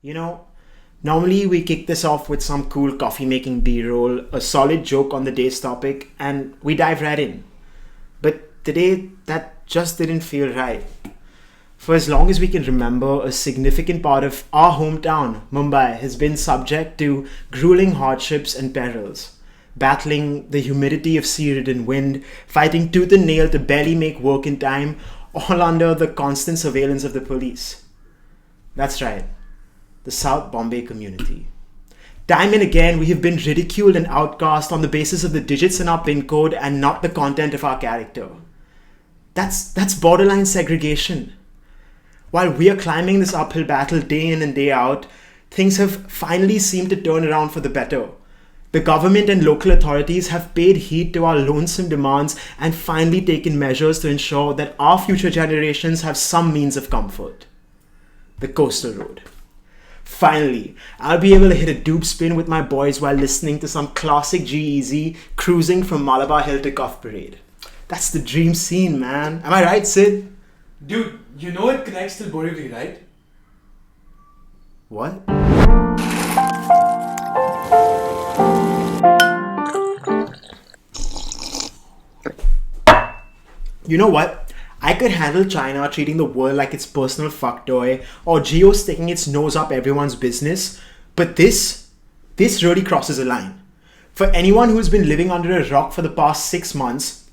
You know, normally we kick this off with some cool coffee making B roll, a solid joke on the day's topic, and we dive right in. But today, that just didn't feel right. For as long as we can remember, a significant part of our hometown, Mumbai, has been subject to grueling hardships and perils. Battling the humidity of sea ridden wind, fighting tooth and nail to barely make work in time, all under the constant surveillance of the police. That's right, the South Bombay community. Time and again, we have been ridiculed and outcast on the basis of the digits in our PIN code and not the content of our character. That's borderline segregation. While we are climbing this uphill battle day in and day out, things have finally seemed to turn around for the better. The government and local authorities have paid heed to our lonesome demands and finally taken measures to ensure that our future generations have some means of comfort. The coastal road. Finally, I'll be able to hit a dupe spin with my boys while listening to some classic G-Eazy cruising from Malabar Hill to Cuff Parade. That's the dream scene, man. Am I right, Sid? Dude, you know it connects till Borivali, right? What? You know what? I could handle China treating the world like its personal fuck toy or Geo sticking its nose up everyone's business, but this really crosses a line. For anyone who's been living under a rock for the past 10 months,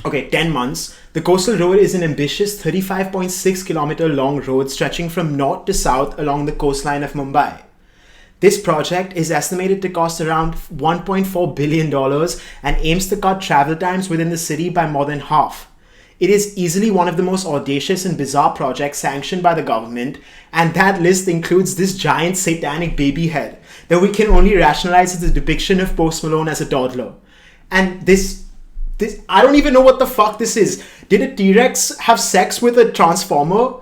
the coastal road is an ambitious 35.6 kilometer long road stretching from north to south along the coastline of Mumbai. This project is estimated to cost around $1.4 billion and aims to cut travel times within the city by more than half. It is easily one of the most audacious and bizarre projects sanctioned by the government, and that list includes this giant satanic baby head that we can only rationalize as a depiction of Post Malone as a toddler. And this I don't even know what the fuck this is. Did a T-Rex have sex with a transformer?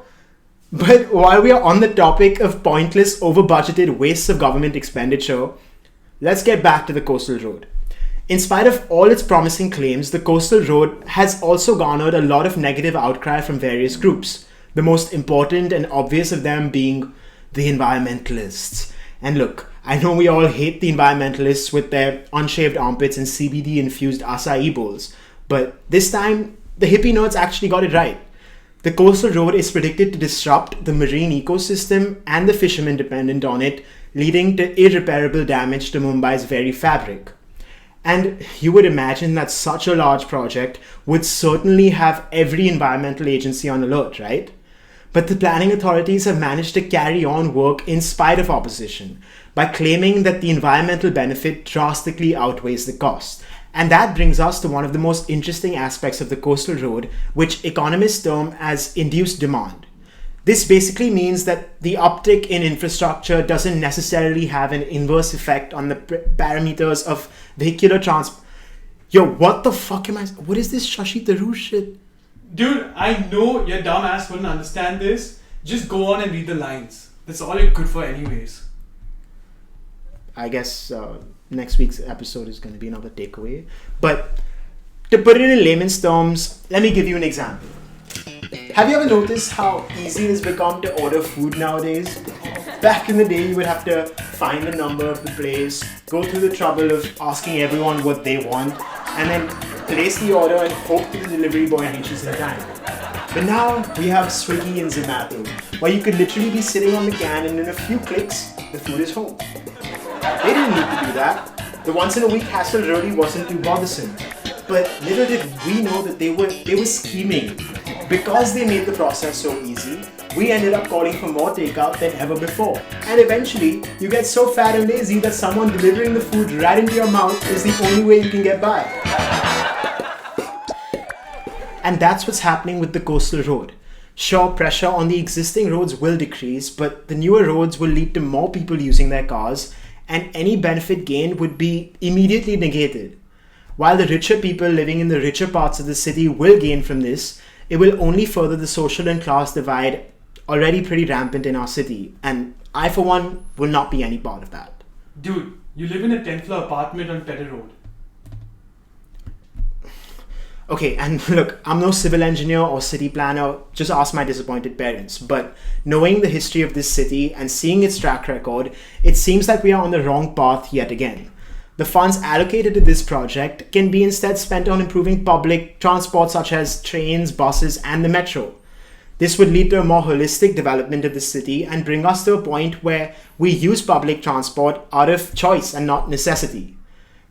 But while we are on the topic of pointless, over-budgeted wastes of government expenditure, let's get back to the coastal road. In spite of all its promising claims, the coastal road has also garnered a lot of negative outcry from various groups, the most important and obvious of them being the environmentalists. And look, I know we all hate the environmentalists with their unshaved armpits and CBD-infused acai bowls, but this time, the hippie nerds actually got it right. The coastal road is predicted to disrupt the marine ecosystem and the fishermen dependent on it, leading to irreparable damage to Mumbai's very fabric. And you would imagine that such a large project would certainly have every environmental agency on alert, right? But the planning authorities have managed to carry on work in spite of opposition by claiming that the environmental benefit drastically outweighs the cost. And that brings us to one of the most interesting aspects of the coastal road, which economists term as induced demand. This basically means that the uptick in infrastructure doesn't necessarily have an inverse effect on the parameters of vehicular transport. Yo, what the fuck am I? What is this Shashi Tharoor shit? Dude, I know your dumb ass wouldn't understand this. Just go on and read the lines. That's all you're good for anyways. I guess next week's episode is going to be another takeaway. But to put it in layman's terms, let me give you an example. Have you ever noticed how easy it has become to order food nowadays? Back in the day, you would have to find the number of the place, go through the trouble of asking everyone what they want, and then place the order and hope that the delivery boy reaches in time. But now we have Swiggy and Zomato, where you could literally be sitting on the can and in a few clicks, the food is home. They didn't need to do that. The once in a week hassle really wasn't too bothersome. But little did we know that they were scheming. Because they made the process so easy, we ended up calling for more takeout than ever before. And eventually, you get so fat and lazy that someone delivering the food right into your mouth is the only way you can get by. And that's what's happening with the coastal road. Sure, pressure on the existing roads will decrease, but the newer roads will lead to more people using their cars, and any benefit gained would be immediately negated. While the richer people living in the richer parts of the city will gain from this, it will only further the social and class divide already pretty rampant in our city, and I for one will not be any part of that. Dude, you live in a 10th floor apartment on Pedder Road. Okay, and look, I'm no civil engineer or city planner, just ask my disappointed parents. But knowing the history of this city and seeing its track record, it seems like we are on the wrong path yet again. The funds allocated to this project can be instead spent on improving public transport such as trains, buses, and the metro. This would lead to a more holistic development of the city and bring us to a point where we use public transport out of choice and not necessity.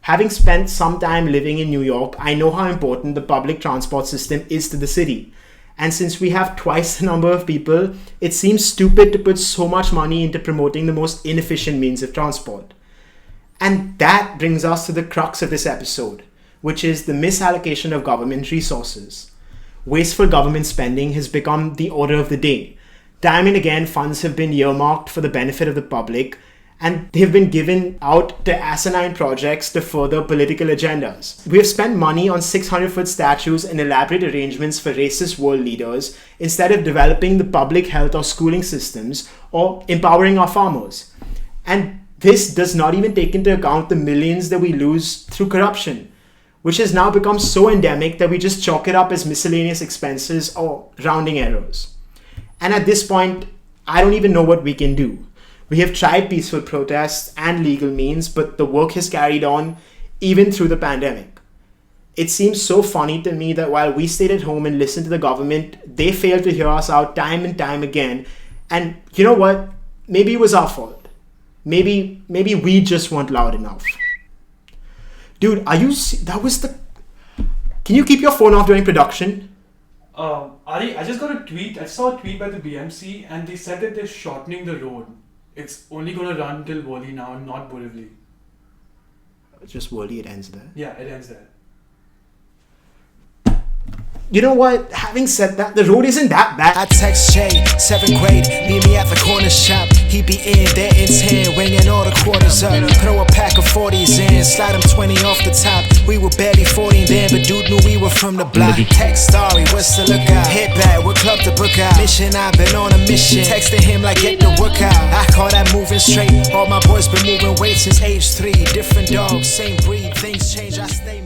Having spent some time living in New York, I know how important the public transport system is to the city. And since we have twice the number of people, it seems stupid to put so much money into promoting the most inefficient means of transport. And that brings us to the crux of this episode, which is the misallocation of government resources. Wasteful government spending has become the order of the day. Time and again, funds have been earmarked for the benefit of the public, and they've been given out to asinine projects to further political agendas. We have spent money on 600-foot statues and elaborate arrangements for racist world leaders instead of developing the public health or schooling systems or empowering our farmers. And this does not even take into account the millions that we lose through corruption, which has now become so endemic that we just chalk it up as miscellaneous expenses or rounding errors. And at this point, I don't even know what we can do. We have tried peaceful protests and legal means, but the work has carried on even through the pandemic. It seems so funny to me that while we stayed at home and listened to the government, they failed to hear us out time and time again. And you know what? Maybe it was our fault. Maybe we just weren't loud enough. Dude, that was the... Can you keep your phone off during production? Ari, I just got a tweet. I saw a tweet by the BMC and they said that they're shortening the road. It's only going to run till Worli now, not Borivali. Just Worli, it ends there? Yeah, it ends there. You know what? Having said that, the road isn't that bad. I text Jay, 7th grade, meet me at the corner shop. He be in there in 10, ringing all the quarters up. Throw a pack of 40s in, slide him 20 off the top. We were barely 40 then, but dude knew we were from the block. Text story, what's the lookout? Hit back, what club to book out? Mission, I've been on a mission. Texting him like get the work out. I call that moving straight. All my boys been moving weight since age 3. Different dogs, same breed, things change, I stay